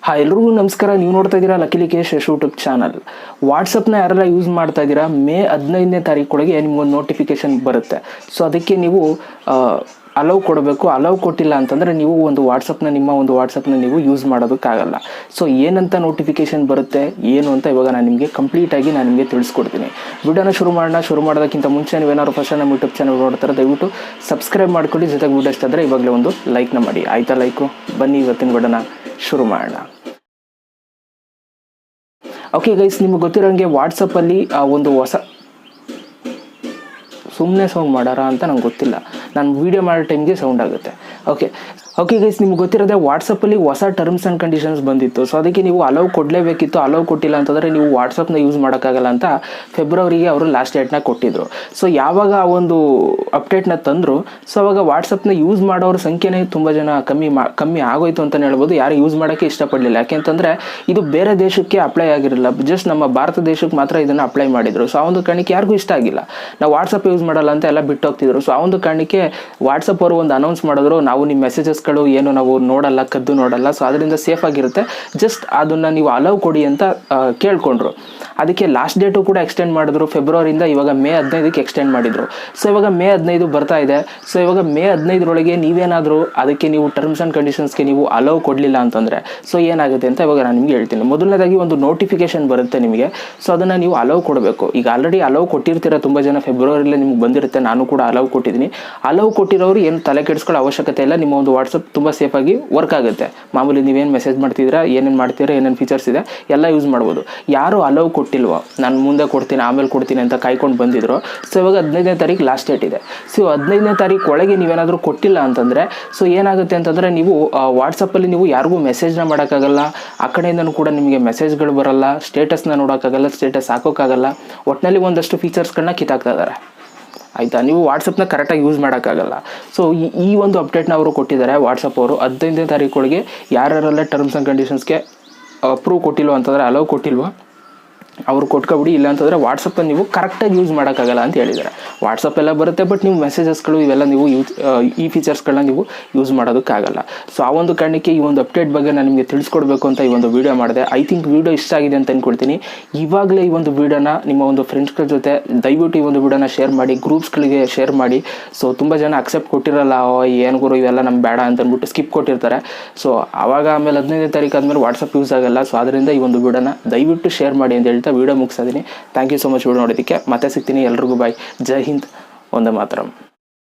Hi ಎಲ್ರಿಗೂ ನಮಸ್ಕಾರ. ನೀವು ನೋಡ್ತಾ ಇದ್ದೀರಾ ಲಕ್ಕೇಶ್ ಯೂಟ್ಯೂಬ್ ಚಾನಲ್. ವಾಟ್ಸಪ್ನ ಯಾರೆಲ್ಲ ಯೂಸ್ ಮಾಡ್ತಾ ಇದ್ದೀರಾ, ಮೇ 15ನೇ ತಾರೀಕೊಳಗೆ ನಿಮ್ಗೊಂದು ನೋಟಿಫಿಕೇಶನ್ ಬರುತ್ತೆ. ಸೊ ಅದಕ್ಕೆ ನೀವು ಅಲೌ ಕೊಡಬೇಕು. ಅಲೌ ಕೊಟ್ಟಿಲ್ಲ ಅಂತಂದರೆ ನೀವು ನಿಮ್ಮ ಒಂದು ವಾಟ್ಸಪ್ನ ನೀವು ಯೂಸ್ ಮಾಡೋದಕ್ಕಾಗಲ್ಲ. ಸೊ ಏನಂತ ನೋಟಿಫಿಕೇಶನ್ ಬರುತ್ತೆ ಏನು ಅಂತ ಇವಾಗ ನಾನು ನಿಮಗೆ ತಿಳಿಸ್ಕೊಡ್ತೀನಿ. ವಿಡಿಯೋನ ಶುರು ಮಾಡೋದಕ್ಕಿಂತ ಮುಂಚೆ ನೀವೇನಾದ್ರು ಫಸ್ಟ್ ನಮ್ಮ ಯೂಟ್ಯೂಬ್ ಚಾನಲ್ ನೋಡ್ತಾರೆ ದಯವಿಟ್ಟು ಸಬ್ಸ್ಕ್ರೈಬ್ ಮಾಡ್ಕೊಳ್ಳಿ. ಜೊತೆಗೆ ವಿಡಿಯೋ ಇಷ್ಟ ಆದರೆ ಇವಾಗಲೇ ಒಂದು ಲೈಕ್ನ ಮಾಡಿ. ಆಯಿತಾ? ಲೈಕು ಬನ್ನಿ ಇವತ್ತಿನ ವಿಡಿಯೋನ ಶುರು ಮಾಡೋಣ. ಓಕೆ ಗೈಸ್, ನಿಮಗೆ ಗೊತ್ತಿರೋಂಗೆ ವಾಟ್ಸಪ್ಪಲ್ಲಿ ಒಂದು ಹೊಸ ಸುಮ್ಮನೆ ಸೌಂಡ್ ಮಾಡಾರ ಅಂತ ನಂಗೆ ಗೊತ್ತಿಲ್ಲ. ನಾನು ವೀಡಿಯೋ ಮಾಡೋ ಟೈಮ್ಗೆ ಸೌಂಡ್ ಆಗುತ್ತೆ. ಓಕೆ ಗೈಸ್, ನಿಮ್ಗೆ ಗೊತ್ತಿರೋದೆ ವಾಟ್ಸಪ್ಪಲ್ಲಿ ಹೊಸ ಟರ್ಮ್ಸ್ ಆ್ಯಂಡ್ ಕಂಡೀಷನ್ಸ್ ಬಂದಿತ್ತು. ಸೊ ಅದಕ್ಕೆ ನೀವು ಅಲೌ ಕೊಡಲೇಬೇಕಿತ್ತು. ಅಲೌ ಕೊಟ್ಟಿಲ್ಲ ಅಂತಂದರೆ ನೀವು ವಾಟ್ಸಪ್ನ ಯೂಸ್ ಮಾಡೋಕ್ಕಾಗಲ್ಲ ಅಂತ ಫೆಬ್ರವರಿಗೆ ಅವರು ಲಾಸ್ಟ್ ಡೇಟ್ನ ಕೊಟ್ಟಿದ್ರು. ಸೊ ಯಾವಾಗ ಆ ಒಂದು ಅಪ್ಡೇಟ್ನ ತಂದರು, ಸೊ ಅವಾಗ ವಾಟ್ಸಪ್ನ ಯೂಸ್ ಮಾಡೋರ ಸಂಖ್ಯೆನೇ ತುಂಬ ಜನ ಕಮ್ಮಿ ಆಗೋಯ್ತು ಅಂತಲೇ ಹೇಳ್ಬೋದು. ಯಾರು ಯೂಸ್ ಮಾಡೋಕ್ಕೆ ಇಷ್ಟಪಡಲಿಲ್ಲ. ಯಾಕೆಂತಂದರೆ ಇದು ಬೇರೆ ದೇಶಕ್ಕೆ ಅಪ್ಲೈ ಆಗಿರಲಿಲ್ಲ, ಜಸ್ಟ್ ನಮ್ಮ ಭಾರತ ದೇಶಕ್ಕೆ ಮಾತ್ರ ಇದನ್ನು ಅಪ್ಲೈ ಮಾಡಿದರು. ಸೊ ಆ ಒಂದು ಕಾರಣಕ್ಕೆ ಯಾರಿಗೂ ಇಷ್ಟ ಆಗಿಲ್ಲ. ನಾವು ವಾಟ್ಸಪ್ ಯೂಸ್ ಮಾಡಲ್ಲ ಅಂತ ಎಲ್ಲ ಬಿಟ್ಟು ಹೋಗ್ತಿದ್ರು. ಸೊ ಆ ಒಂದು ಕಾರಣಕ್ಕೆ ವಾಟ್ಸಪ್ ಅವರು ಒಂದು ಅನೌನ್ಸ್ ಮಾಡಿದ್ರು, ನಾವು ನಿಮ್ಮ ಮೆಸೇಜಸ್ಗಳು ಏನು ನಾವು ನೋಡಲ್ಲ, ಕದ್ದು ನೋಡಲ್ಲ. ಸೊ ಅದರಿಂದ ಸೇಫ್ ಆಗಿರುತ್ತೆ, ಜಸ್ಟ್ ಅದನ್ನು ನೀವು ಅಲೌ ಕೊಡಿ ಅಂತ ಕೇಳ್ಕೊಂಡ್ರು. ಅದಕ್ಕೆ ಲಾಸ್ಟ್ ಡೇಟು ಕೂಡ ಎಕ್ಸ್ಟೆಂಡ್ ಮಾಡಿದ್ರು. ಫೆಬ್ರವರಿಯಿಂದ ಇವಾಗ ಮೇ 15ಕ್ಕೆ ಎಕ್ಸ್ಟೆಂಡ್ ಮಾಡಿದರು. ಸೊ ಇವಾಗ ಮೇ 15 ಬರ್ತಾ ಇದೆ. ಸೊ ಇವಾಗ ಮೇ 15ರೊಳಗೆ ನೀವೇನಾದರೂ ಅದಕ್ಕೆ ನೀವು ಟರ್ಮ್ಸ್ ಆ್ಯಂಡ್ ಕಂಡೀಷನ್ಸ್ಗೆ ನೀವು ಅಲೌ ಕೊಡಲಿಲ್ಲ ಅಂತಂದರೆ ಸೊ ಏನಾಗುತ್ತೆ ಅಂತ ಇವಾಗ ನಾನು ನಿಮಗೆ ಹೇಳ್ತೀನಿ. ಮೊದಲನೇದಾಗಿ ಒಂದು ನೋಟಿಫಿಕೇಶನ್ ಬರುತ್ತೆ ನಿಮಗೆ. ಸೊ ಅದನ್ನು ನೀವು ಅಲೌ ಕೊಡಬೇಕು. ಈಗ ಆಲ್ರೆಡಿ ಅಲೌ ಕೊಟ್ಟಿರ್ತೀರ ತುಂಬ ಜನ, ಫೆಬ್ರವರಿಯಲ್ಲೇ ನಿಮ್ಗೆ ಬಂದಿರುತ್ತೆ. ನಾನು ಕೂಡ ಅಲೌ ಕೊಟ್ಟಿದ್ದೀನಿ. ಅಲೌ ಕೊಟ್ಟಿರೋರು ಏನು ತಲೆ ಕೆಡಿಸ್ಕೊಳ್ಳೋ ಅವಶ್ಯಕತೆ ಇಲ್ಲ. ನಿಮ್ಮ ಒಂದು ವಾಟ್ಸಪ್ ತುಂಬ ಸೇಫಾಗಿ ವರ್ಕ್ ಆಗುತ್ತೆ. ಮಾಮೂಲಿ ನೀವೇನು ಮೆಸೇಜ್ ಮಾಡ್ತಿದ್ದೀರಾ, ಏನೇನು ಮಾಡ್ತೀರಾ, ಏನೇನು ಫೀಚರ್ಸ್ ಇದೆ ಎಲ್ಲ ಯೂಸ್ ಮಾಡ್ಬೋದು. ಯಾರು ಅಲೌ ಕೊಟ್ಟಿಲ್ವೋ, ನಾನು ಮುಂದೆ ಕೊಡ್ತೀನಿ ಆಮೇಲೆ ಕೊಡ್ತೀನಿ ಅಂತ ಕಾಯ್ಕೊಂಡು ಬಂದಿದ್ರು. ಸೊ ಇವಾಗ 15ನೇ ತಾರೀಕು ಲಾಸ್ಟ್ ಡೇಟ್ ಇದೆ. ಸೊ 15ನೇ ತಾರೀಕು ಒಳಗೆ ನೀವೇನಾದರೂ ಕೊಟ್ಟಿಲ್ಲ ಅಂತಂದರೆ ಸೊ ಏನಾಗುತ್ತೆ ಅಂತಂದರೆ ನೀವು ವಾಟ್ಸಪ್ಪಲ್ಲಿ ನೀವು ಯಾರಿಗೂ ಮೆಸೇಜ್ನ ಮಾಡೋಕ್ಕಾಗಲ್ಲ. ಆ ಕಡೆಯಿಂದನೂ ಕೂಡ ನಿಮಗೆ ಮೆಸೇಜ್ಗಳು ಬರಲ್ಲ, ಸ್ಟೇಟಸ್ನ ನೋಡೋಕ್ಕಾಗಲ್ಲ, ಸ್ಟೇಟಸ್ ಹಾಕೋಕ್ಕಾಗಲ್ಲ. ಒಟ್ಟಿನಲ್ಲಿ ಒಂದಷ್ಟು ಫೀಚರ್ಸ್ಗಳನ್ನ ಕಿತ್ತಾಕ್ತಾ ಇದ್ದಾರೆ. ಆಯಿತಾ? ನೀವು ವಾಟ್ಸಪ್ನ ಕರೆಕ್ಟಾಗಿ ಯೂಸ್ ಮಾಡೋಕ್ಕಾಗಲ್ಲ. ಸೊ ಈ ಒಂದು ಅಪ್ಡೇಟ್ನ ಅವರು ಕೊಟ್ಟಿದ್ದಾರೆ ವಾಟ್ಸಪ್ ಅವರು. 15ನೇ ತಾರೀಕೊಳಗೆ ಯಾರ್ಯಾರೆಲ್ಲ ಟರ್ಮ್ಸ್ ಆ್ಯಂಡ್ ಕಂಡೀಷನ್ಸ್ಗೆ ಅಪ್ರೂವ್ ಕೊಟ್ಟಿಲ್ವ ಅಂತಂದರೆ ಅಲೌ ಕೊಟ್ಟಿಲ್ವ ಅವರು ಕೊಟ್ಕೊಬಿಡಿ. ಇಲ್ಲ ಅಂತಂದರೆ ವಾಟ್ಸಪ್ಪನ್ನು ನೀವು ಕರೆಕ್ಟಾಗಿ ಯೂಸ್ ಮಾಡೋಕ್ಕಾಗಲ್ಲ ಅಂತ ಹೇಳಿದ್ದಾರೆ. ವಾಟ್ಸಪ್ ಎಲ್ಲ ಬರುತ್ತೆ, ಬಟ್ ನೀವು ಮೆಸೇಜಸ್ಗಳು ಇವೆಲ್ಲ ನೀವು ಈ ಫೀಚರ್ಸ್ಗಳನ್ನ ನೀವು ಯೂಸ್ ಮಾಡೋದಕ್ಕಾಗಲ್ಲ. ಸೊ ಆ ಒಂದು ಕಾರಣಕ್ಕೆ ಈ ಒಂದು ಅಪ್ಡೇಟ್ ಬಗ್ಗೆ ನಾನು ನಿಮಗೆ ತಿಳಿಸ್ಕೊಡ್ಬೇಕು ಅಂತ ಈ ಒಂದು ವೀಡಿಯೋ ಮಾಡಿದೆ. ಐ ಥಿಂಕ್ ವೀಡಿಯೋ ಇಷ್ಟ ಆಗಿದೆ ಅಂತ ಅಂದ್ಕೊಳ್ತೀನಿ. ಇವಾಗಲೇ ಈ ಒಂದು ವೀಡಿಯೋನ ನಿಮ್ಮ ಒಂದು ಫ್ರೆಂಡ್ಸ್ಗಳ ಜೊತೆ ದಯವಿಟ್ಟು ಈ ಒಂದು ವೀಡಿಯೋನ ಶೇರ್ ಮಾಡಿ, ಗ್ರೂಪ್ಸ್ಗಳಿಗೆ ಶೇರ್ ಮಾಡಿ. ಸೊ ತುಂಬ ಜನ ಅಕ್ಸೆಪ್ಟ್ ಕೊಟ್ಟಿರಲ್ಲ, ಏನು ಗುರು ಇವೆಲ್ಲ ನಮ್ಗೆ ಬೇಡ ಅಂತ ಅಂದ್ಬಿಟ್ಟು ಸ್ಕಿಪ್ ಕೊಟ್ಟಿರ್ತಾರೆ. ಸೊ ಆವಾಗ ಆಮೇಲೆ 15ನೇ ತಾರೀಕು ಆದಮೇಲೆ ವಾಟ್ಸಪ್ ಯೂಸ್ ಆಗಲ್ಲ. ಸೊ ಅದರಿಂದ ಈ ಒಂದು ವೀಡಿಯೋನ ದಯವಿಟ್ಟು ಶೇರ್ ಮಾಡಿ ಅಂತ ಹೇಳ್ತಾ ವಿಡಿಯೋ ಮುಗಿಸಿದ್ದೀನಿ. Thank you so much video ನೋಡೋದಕ್ಕೆ. ಮತ್ತೆ ಸಿಗ್ತೀನಿ. ಎಲ್ರಿಗೂ ಬಾಯ್. ಜೈ ಹಿಂದ್. ಒಂದೇ ಮಾತರಂ.